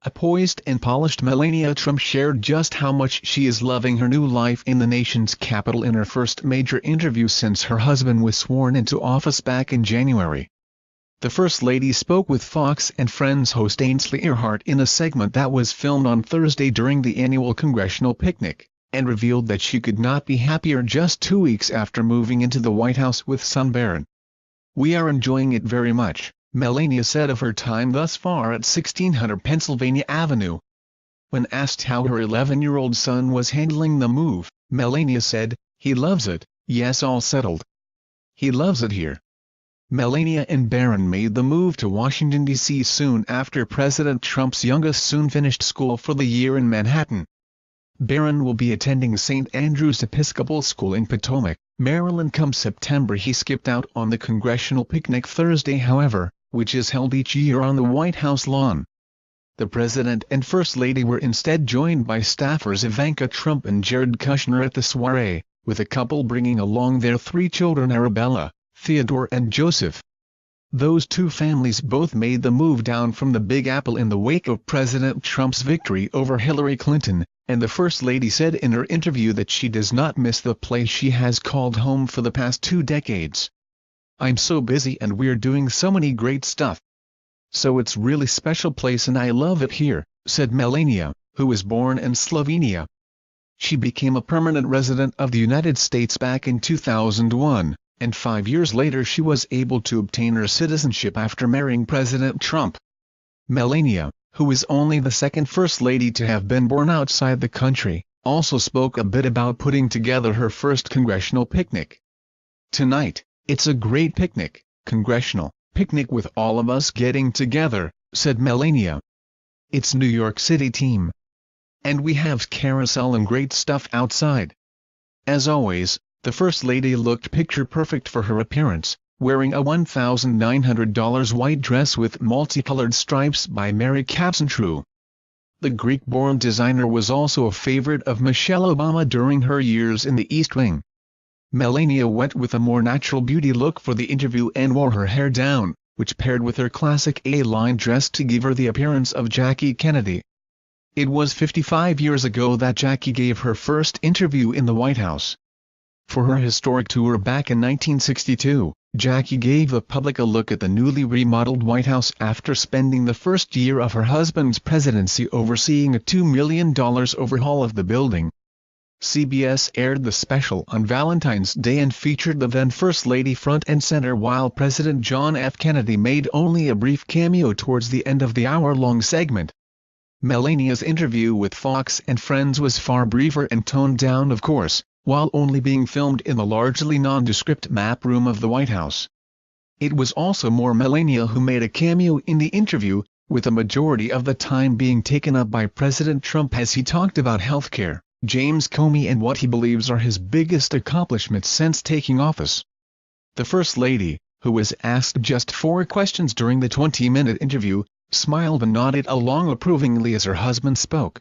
A poised and polished Melania Trump shared just how much she is loving her new life in the nation's capital in her first major interview since her husband was sworn into office back in January. The First Lady spoke with Fox and Friends host Ainsley Earhardt in a segment that was filmed on Thursday during the annual Congressional picnic, and revealed that she could not be happier just 2 weeks after moving into the White House with son Barron. "We are enjoying it very much," Melania said of her time thus far at 1600 Pennsylvania Avenue. When asked how her 11-year-old son was handling the move, Melania said, "He loves it, yes, all settled. He loves it here." Melania and Barron made the move to Washington, D.C. soon after President Trump's youngest son finished school for the year in Manhattan. Barron will be attending St. Andrew's Episcopal School in Potomac, Maryland come September. He skipped out on the Congressional picnic Thursday, however, which is held each year on the White House lawn. The President and First Lady were instead joined by staffers Ivanka Trump and Jared Kushner at the soiree, with the couple bringing along their 3 children Arabella, Theodore and Joseph. Those two families both made the move down from the Big Apple in the wake of President Trump's victory over Hillary Clinton, and the First Lady said in her interview that she does not miss the place she has called home for the past 2 decades. "I'm so busy and we're doing so many great stuff. So it's really special place and I love it here," said Melania, who was born in Slovenia. She became a permanent resident of the United States back in 2001, and 5 years later she was able to obtain her citizenship after marrying President Trump. Melania, who is only the second First Lady to have been born outside the country, also spoke a bit about putting together her first Congressional picnic. "Tonight, it's a great picnic, Congressional picnic with all of us getting together," said Melania. "It's New York City team. And we have carousel and great stuff outside." As always, the First Lady looked picture-perfect for her appearance, wearing a $1,900 white dress with multicolored stripes by Mary Capsentru. The Greek-born designer was also a favorite of Michelle Obama during her years in the East Wing. Melania went with a more natural beauty look for the interview and wore her hair down, which paired with her classic A-line dress to give her the appearance of Jackie Kennedy. It was 55 years ago that Jackie gave her first interview in the White House. For her historic tour back in 1962, Jackie gave the public a look at the newly remodeled White House after spending the first year of her husband's presidency overseeing a $2 million overhaul of the building. CBS aired the special on Valentine's Day and featured the then First Lady front and center while President John F. Kennedy made only a brief cameo towards the end of the hour-long segment. Melania's interview with Fox and Friends was far briefer and toned down, of course, while only being filmed in the largely nondescript map room of the White House. It was also more Melania who made a cameo in the interview, with a majority of the time being taken up by President Trump as he talked about healthcare, James Comey and what he believes are his biggest accomplishments since taking office. The First Lady, who was asked just 4 questions during the 20-minute interview, smiled and nodded along approvingly as her husband spoke.